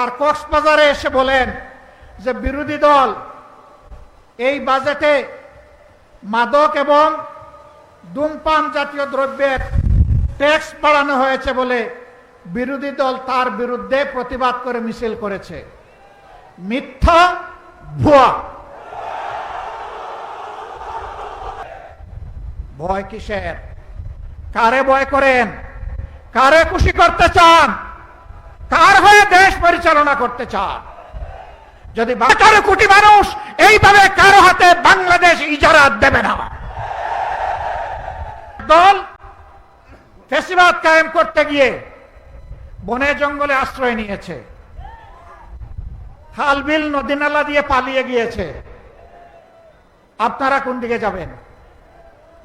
আর কক্সবাজারে এসে বলেন যে বিরোধী দল এই বাজেটে মাদক এবং ধূমপান জাতীয় দ্রব্যের ট্যাক্স বাড়ানো হয়েছে বলে বিরোধী দল তার বিরুদ্ধে প্রতিবাদ করে মিছিল করেছে। মিথ্যা, ভুয়া। ভয় কিসের? কারে ভয় করেন? কারে খুশি করতে চান? কার হয়ে দেশ পরিচালনা করতে চান? যদি 12 কোটি মানুষ এইভাবে কারো হাতে বাংলাদেশ ইজারা দেবে না। দল ফ্যাসিবাদ কায়েম করতে গিয়ে বনে জঙ্গলে আশ্রয় নিয়েছে, খাল বিল নদী নালা দিয়ে পালিয়ে গিয়েছে। আপনারা কোন দিকে যাবেন?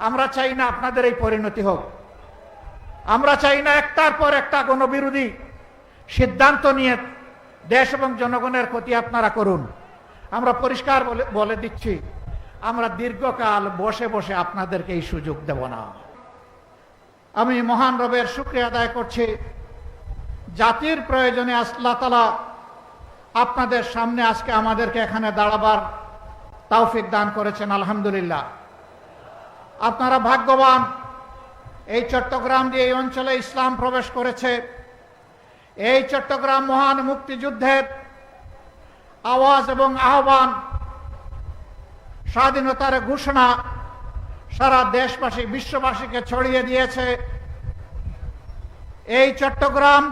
আমরা চাই না আপনাদের এই পরিণতি হোক। আমরা চাই না একটার পর একটা গণবিরোধী সিদ্ধান্ত নিয়ে দেশ এবং জনগণের ক্ষতি আপনারা করুন। আমরা পরিষ্কার বলে দিচ্ছি, আমরা দীর্ঘকাল বসে বসে আপনাদেরকে এই সুযোগ দেব না। আমি মহান রবের শুকরিয়া আদায় করছি, জাতির প্রয়োজনে আল্লাহ তাআলা আপনাদের সামনে আজকে আমাদেরকে এখানে দাঁড়াবার তৌফিক দান করেছেন। আলহামদুলিল্লাহ, আপনারা ভাগ্যবান। এই চট্টগ্রাম দিয়ে এই অঞ্চলে ইসলাম প্রবেশ করেছে। এই চট্টগ্রাম মহান মুক্তিযুদ্ধের আওয়াজ এবং আহ্বান, স্বাধীনতার ঘোষণা সারা দেশবাসী বিশ্ববাসীকে ছড়িয়ে দিয়েছে। এই চট্টগ্রাম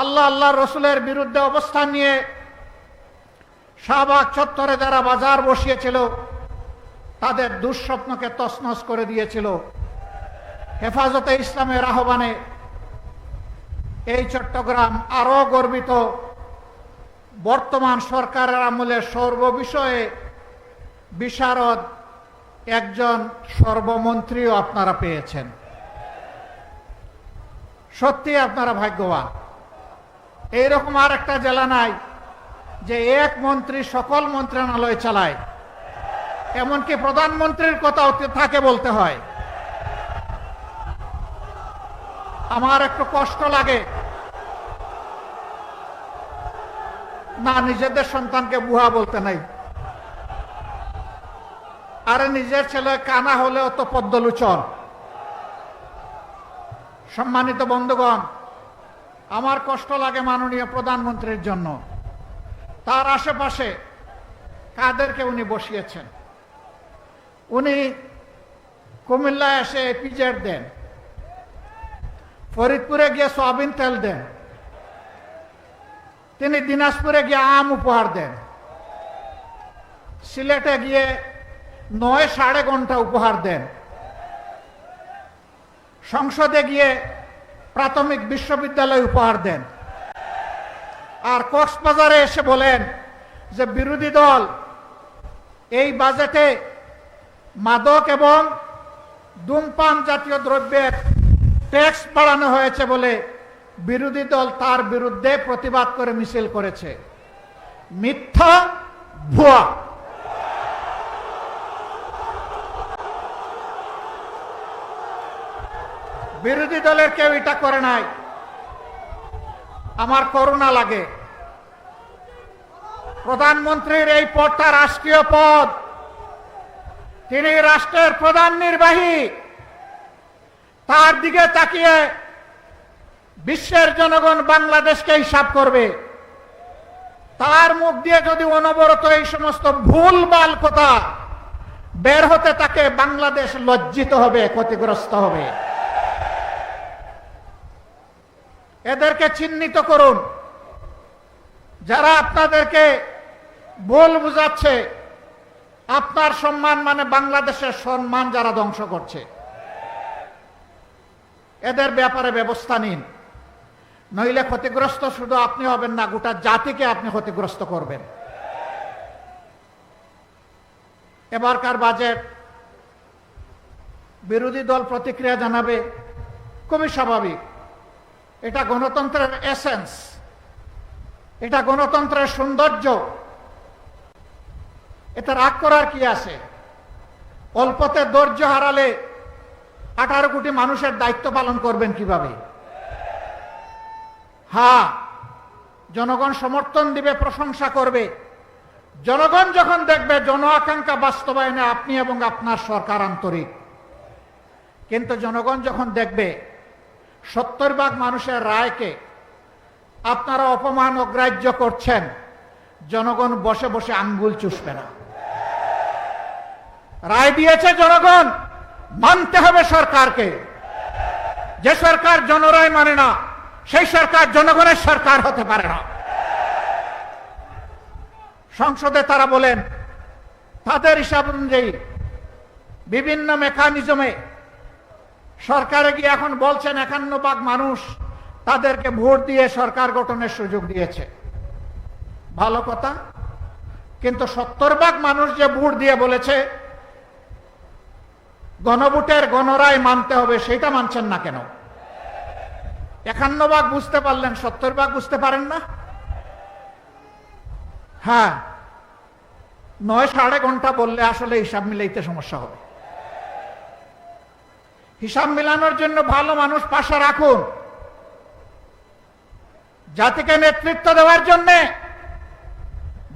আল্লাহ রসুলের বিরুদ্ধে অবস্থান নিয়ে শাহবাগ চত্বরে যারা বাজার বসিয়েছিল তাদের দুঃস্বপ্নকে তছনছ করে দিয়েছিল। হেফাজতে ইসলামের আহ্বানে এই চট্টগ্রাম আরো গর্বিত। বর্তমান সরকারের আমলে সর্ববিষয়ে বিশারদ একজন সর্বমন্ত্রীও আপনারা পেয়েছেন। সত্যি আপনারা ভাগ্যবান। এইরকম আর একটা জেলা নাই যে এক মন্ত্রী সকল মন্ত্রণালয় চালায়, এমনকি প্রধানমন্ত্রীর কথাও থাকে বলতে হয়। আমার একটু কষ্ট লাগে না, নিজেদের সন্তানকে বুয়া বলতে নাই। আরে নিজের ছেলে কানা হলেও তো পদ্মলোচন। সম্মানিত বন্ধুগণ, আমার কষ্ট লাগে মাননীয় প্রধানমন্ত্রীর জন্য। তার আশেপাশে কাদেরকে উনি বসিয়েছেন? উনি কুমিল্লায় এসে এপিজেড দেন, ফরিদপুরে গিয়ে সয়াবিন তেল দেন, তিনি দিনাজপুরে গিয়ে আম উপহার দেন, সিলেটে গিয়ে 9 ঘন্টা উপহার দেন, সংসদে গিয়ে প্রাথমিক বিশ্ববিদ্যালয় উপহার দেন। আর কক্সবাজারে এসে বলেন যে বিরোধী দল এই বাজেটে মাদক এবং ধূমপান জাতীয় দ্রব্যের ট্যাক্স বাড়ানো হয়েছে বলে বিরোধী দল তার বিরুদ্ধে প্রতিবাদ করে মিছিল করেছে। মিথ্যা, ভুয়া। বিরোধী দলের কেউ এটা করে নাই। আমার করুণা লাগে। প্রধানমন্ত্রীর এই পদটা রাষ্ট্রীয় পদ, তিনি রাষ্ট্রের প্রধান নির্বাহী। তার দিকে তাকিয়ে বিশ্বের জনগণ বাংলাদেশকে হিসাব করবে। তার মুখ দিয়ে যদি অনবরত এই সমস্ত ভুলভাল কথা বের হতে থাকে, বাংলাদেশ লজ্জিত হবে, ক্ষতিগ্রস্ত হবে। এদেরকে চিহ্নিত করুন। যারা আপনাদেরকে ভুল বুঝাচ্ছে, আপনার সম্মান মানে বাংলাদেশের সম্মান যারা ধ্বংস করছে, এদের ব্যাপারে ব্যবস্থা নিন। নইলে ক্ষতিগ্রস্ত শুধু আপনি হবেন না, গোটা জাতিকে আপনি ক্ষতিগ্রস্ত করবেন। এবারকার বাজেট বিরোধী দল প্রতিক্রিয়া জানাবে, খুবই স্বাভাবিক। এটা গণতন্ত্রের এসেন্স, এটা গণতন্ত্রের সৌন্দর্য। এতে রাগ করার কি আছে? অল্পতে ধৈর্য হারালে 18 কোটি মানুষের দায়িত্ব পালন করবেন কিভাবে? হ্যাঁ, জনগণ সমর্থন দিবে, প্রশংসা করবে। জনগণ যখন দেখবে জন আকাঙ্ক্ষা বাস্তবায়নে আপনি এবং আপনার সরকার আন্তরিক। কিন্তু জনগণ যখন দেখবে 70% মানুষের রায়কে আপনারা অপমান অগ্রাহ্য করছেন, জনগণ বসে বসে আঙ্গুল চুষবে না। রায় দিয়েছে জনগণ, মানতে হবে সরকারকে। যে সরকার জনরায় মানে না, সেই সরকার জনগণের সরকার হতে পারে না। সংসদে তারা বলেন তাদের হিসাব অনুযায়ী বিভিন্ন মেকানিজমে সরকারে গিয়ে এখন বলছেন 51% মানুষ তাদেরকে ভোট দিয়ে সরকার গঠনের সুযোগ দিয়েছে। ভালো কথা, কিন্তু 70% মানুষ যে ভোট দিয়ে বলেছে গণভোটের গণরায় মানতে হবে, সেটা মানছেন না কেন? 51% বুঝতে পারলেন, 70% বুঝতে পারেন না? হ্যাঁ, 9 ঘন্টা বললে আসলে হিসাব মিলাইতে সমস্যা হবে। হিসাব মিলানোর জন্য ভালো মানুষ পাশে রাখুন, জাতিকে নেতৃত্ব দেওয়ার জন্য,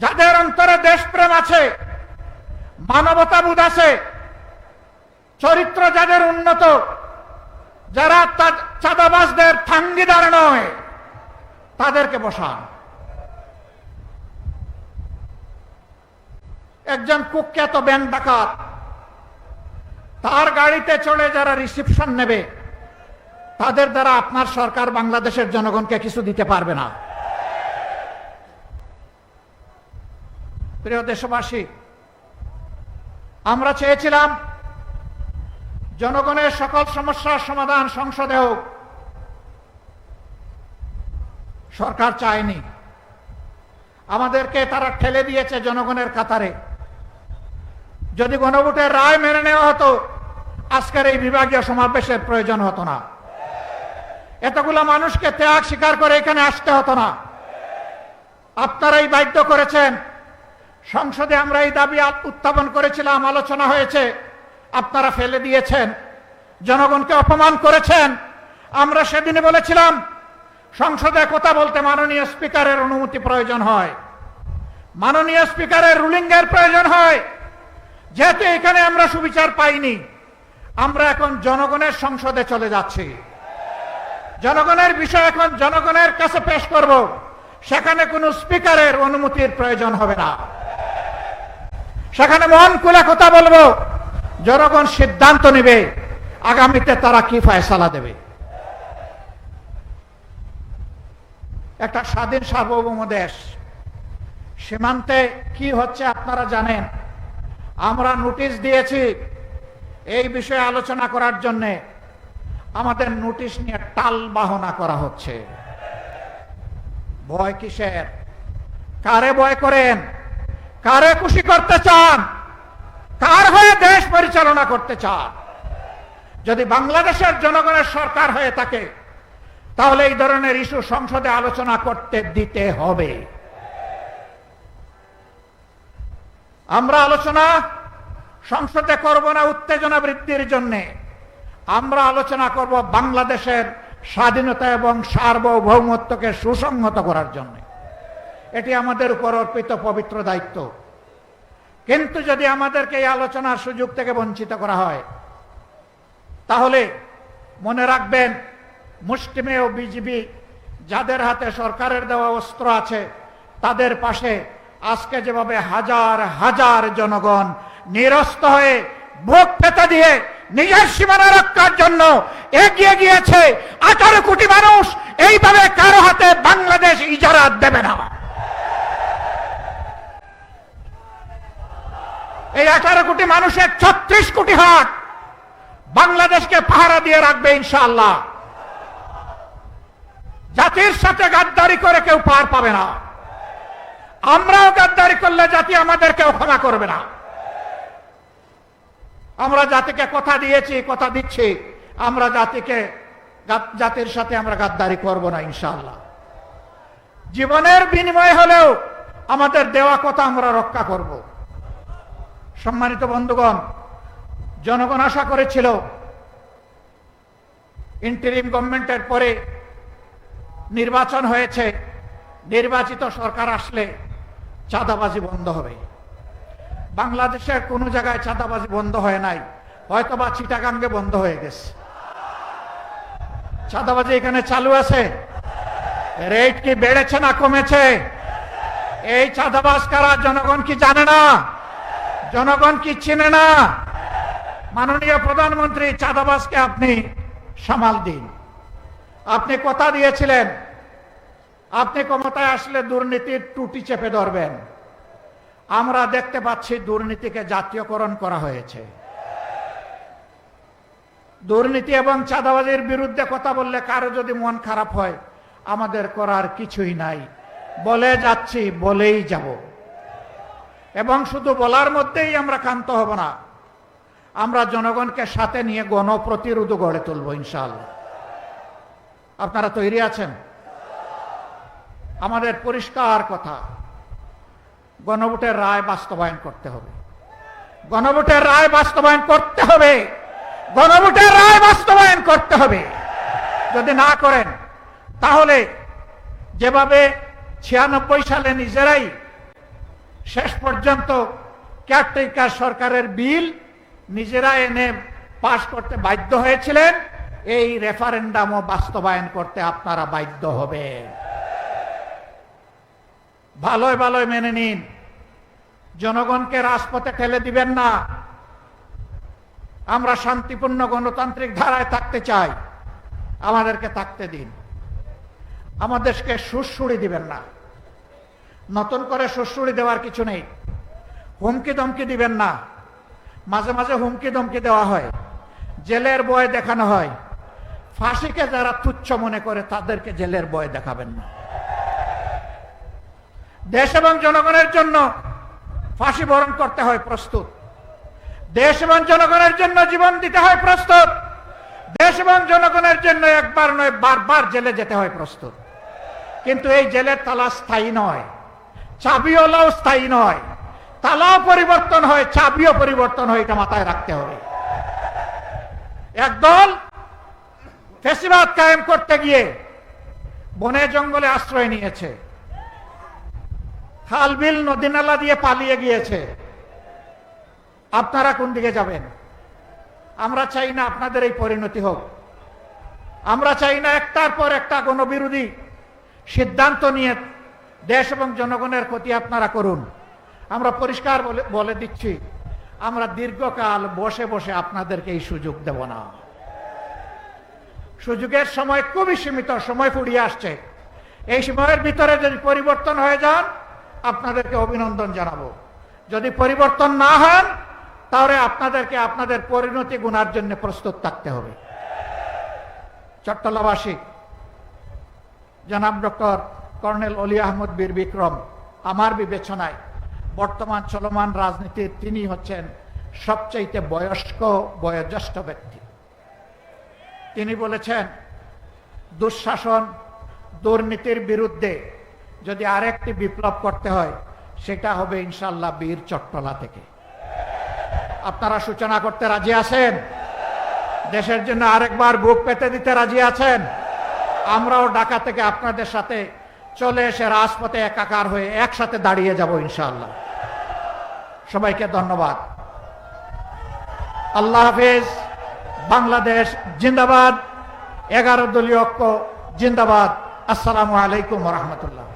যাদের অন্তরে দেশপ্রেম আছে, মানবতাবোধ আছে, চরিত্র যাদের উন্নত, যারা চাঁদাবাজদের ঠাঙ্গিদার নয়, তাদেরকে বসান। একজন কুখ্যাত ব্যাংক ডাকাত, তার গাড়িতে চড়ে যারা রিসিপশন নেবে, তাদের দ্বারা আপনার সরকার বাংলাদেশের জনগণকে কিছু দিতে পারবে না। প্রিয় দেশবাসী, আমরা চেয়েছিলাম জনগণের সকল সমস্যার সমাধান সংসদে হোক। সরকার চায়নি, আমাদেরকে তারা ঠেলে দিয়েছে জনগণের কাতারে। যদি গণভোটের রায় মেনে নেওয়া হতো, আজকের এই বিভাগীয় সমাবেশের প্রয়োজন হতো না, এতগুলো মানুষকে ত্যাগ স্বীকার করে এখানে আসতে হতো না। আপনারাই বাধ্য করেছেন। সংসদে আমরা এই দাবি উত্থাপন করেছিলাম, আলোচনা হয়েছে, আপনারা ফেলে দিয়েছেন, জনগণকে অপমান করেছেন। আমরা সেদিনে বলেছিলাম সংসদে কথা বলতে মাননীয় স্পিকারের অনুমতি প্রয়োজন হয়, মাননীয় স্পিকারের রুলিং এর প্রয়োজন হয়। যেহেতু এখানে আমরা সুবিচার পাইনি, আমরা এখন জনগণের সংসদে চলে যাচ্ছি। জনগণের বিষয় এখন জনগণের কাছে পেশ করব, সেখানে কোনো স্পিকারের অনুমতির প্রয়োজন হবে না। সেখানে মন খুলে কথা বলবো, জনগণ সিদ্ধান্ত নেবে আগামীতে তারা কি ফয়সালা দেবে। একটা স্বাধীন সার্বভৌম দেশ, সীমান্তে কি হচ্ছে আপনারা জানেন। আমরা নোটিশ দিয়েছি এই বিষয়ে আলোচনা করার জন্য, আমাদের নোটিশ নিয়ে টাল বাহনা করা হচ্ছে। ভয় কিসের? কারে ভয় করেন? কারে খুশি করতে চান? কার হয়ে দেশ পরিচালনা করতে চান? যদি বাংলাদেশের জনগণের সরকার হয়ে থাকে, তাহলে এই ধরনের ইস্যু সংসদে আলোচনা করতে দিতে হবে। আমরা আলোচনা সংসদে করব না উত্তেজনা বৃদ্ধির জন্য, আমরা আলোচনা করব বাংলাদেশের স্বাধীনতা এবং সার্বভৌমত্বকে সুসংহত করার জন্য। এটি আমাদের উপর অর্পিত পবিত্র দায়িত্ব। কিন্তু যদি আমাদেরকে এই আলোচনার সুযোগ থেকে বঞ্চিত করা হয়, তাহলে মনে রাখবেন মুষ্টিমেয় বিজিবি, যাদের হাতে সরকারের দেওয়া অস্ত্র আছে, তাদের পাশে আজকে যেভাবে হাজার হাজার জনগণ নিরস্ত হয়ে বুক পেতে দিয়ে নিজের সীমানা রক্ষার জন্য এগিয়ে গিয়েছে, 18 কোটি মানুষ এইভাবে কারো হাতে বাংলাদেশ ইজারা দেবে না। এই 18 কোটি মানুষের 36 কোটি হাত বাংলাদেশকে পাহারা দিয়ে রাখবে ইনশাআল্লাহ। জাতির সাথে গাদ্দারি করে কেউ পার পাবে না। আমরাও গাদ্দারি করলে জাতি আমাদেরকেও ক্ষমা করবে না। আমরা জাতিকে কথা দিয়েছি, কথা দিচ্ছি, আমরা জাতির সাথে আমরা গাদ্দারি করব না ইনশাআল্লাহ। জীবনের বিনিময় হলেও আমাদের দেওয়া কথা আমরা রক্ষা করব। সম্মানিত বন্ধুগণ, জনগণ আশা করেছিল ইন্টারিম গভর্নমেন্টের পরে নির্বাচন হয়েছে, নির্বাচিত সরকার আসলে চাঁদাবাজি বন্ধ হবে। বাংলাদেশের কোন জায়গায় চাঁদাবাজি বন্ধ হয় নাই, হয়তোবা চিটাগাঙ্গে বন্ধ হয়ে গেছে। চাঁদাবাজি এখানে চালু আছে। রেট কি বেড়েছে না কমেছে? এই চাঁদাবাজ কারা জনগণ কি জানে না? জনগণ কি চিনে না? মাননীয় প্রধানমন্ত্রী, চাঁদাবাজকে আপনি সামাল দিন। আপনি কথা দিয়েছিলেন আপনি ক্ষমতায় আসলে দুর্নীতির টুটি চেপে ধরবেন। আমরা দেখতে পাচ্ছি দুর্নীতিকে জাতীয়করণ করা হয়েছে। দুর্নীতি এবং চাঁদাবাজির বিরুদ্ধে কথা বললে কারো যদি মন খারাপ হয়, আমাদের করার কিছুই নাই, বলে যাচ্ছি, বলেই যাব। এবং শুধু বলার মধ্যেই আমরা ক্ষান্ত হব না, আমরা জনগণকে সাথে নিয়ে গণপ্রতিরোধ গড়ে তুলব ইনশাআল্লাহ। আপনারা তৈরি আছেন? আমাদের পরিষ্কার কথা, গণভোটের রায় বাস্তবায়ন করতে হবে। গণভোটের রায় বাস্তবায়ন করতে হবে। গণভোটের রায় বাস্তবায়ন করতে হবে। যদি না করেন তাহলে যেভাবে 96 সালে নিজেরাই শেষ পর্যন্ত কেয়ারটেকার সরকারের বিল নিজেরা এনে পাশ করতে বাধ্য হয়েছিলেন, এই রেফারেন্ডামও বাস্তবায়ন করতে আপনারা বাধ্য হবে। ভালোই ভালোই মেনে নিন। জনগণকে রাজপথে ঠেলে দিবেন না। আমরা শান্তিপূর্ণ গণতান্ত্রিক ধারায় থাকতে চাই, আমাদেরকে থাকতে দিন। আমাদেরকে সুড়সুড়ি দিবেন না। নতুন করে সুড়সুড়ি দেওয়ার কিছু নেই। হুমকি ধমকি দিবেন না। মাঝে মাঝে হুমকি ধমকি দেওয়া হয়, জেলের ভয় দেখানো হয়। ফাঁসিকে যারা তুচ্ছ মনে করে তাদেরকে জেলের ভয় দেখাবেন না। দেশ এবং জনগণের জন্য ফাঁসি বরণ করতে হয় প্রস্তুত। দেশ এবং জনগণের জন্য জীবন দিতে হয় প্রস্তুত। দেশ এবং জনগণের জন্য একবার নয় বারবার জেলে যেতে হয় প্রস্তুত। কিন্তু এই জেলের তালা স্থায়ী নয়, চাবিওয়ালাও স্থায়ী নয়। তালাও পরিবর্তন হয়, চাবিও পরিবর্তন হয়, এটা মাথায় রাখতে হবে। একদল ফ্যাসিবাদ কায়েম করতে গিয়ে বনে জঙ্গলে আশ্রয় নিয়েছে, খাল বিল নদী নালা দিয়ে পালিয়ে গিয়েছে। আপনারা কোন দিকে যাবেন? আমরা চাই না আপনাদের এই পরিণতি হোক। আমরা চাই না একটার পর একটা গণবিরোধী সিদ্ধান্ত নিয়ে দেশ এবং জনগণের ক্ষতি আপনারা করুন। আমরা পরিষ্কার বলে দিচ্ছি, আমরা দীর্ঘকাল বসে বসে আপনাদেরকে এই সুযোগ দেব না। সুযোগের সময় খুবই সীমিত, সময় ফুরিয়ে আসছে। এই সময়ের ভিতরে যদি পরিবর্তন হয়ে যান, আপনাদেরকে অভিনন্দন জানাবো। যদি পরিবর্তন না হন, তাহলে আপনাদেরকে আপনাদের পরিণতি গুনার জন্য প্রস্তুত থাকতে হবে। চট্টলাবাসী জনাব ডক্টর কর্নেল অলি আহমদ বীর বিক্রম আমার বিবেচনায় বর্তমান চলমান রাজনীতির তিনি হচ্ছেন সবচাইতে বয়োজ্যেষ্ঠ ব্যক্তি। তিনি বলেছেন, দুঃশাসন দুর্নীতির বিরুদ্ধে যদি আরেকটি বিপ্লব করতে হয়, সেটা হবে ইনশাআল্লাহ বীর চট্টলা থেকে। আপনারা সূচনা করতে রাজি আছেন? দেশের জন্য আরেকবার বুক পেতে দিতে রাজি আছেন? আমরাও ঢাকা থেকে আপনাদের সাথে চলে এসে রাজপথে একাকার হয়ে একসাথে দাঁড়িয়ে যাব ইনশাআল্লাহ। সবাইকে ধন্যবাদ। আল্লাহ হাফেজ। বাংলাদেশ জিন্দাবাদ। 11 দলীয় ঐক্য জিন্দাবাদ। আসসালামু আলাইকুম ওয়া রাহমাতুল্লাহ।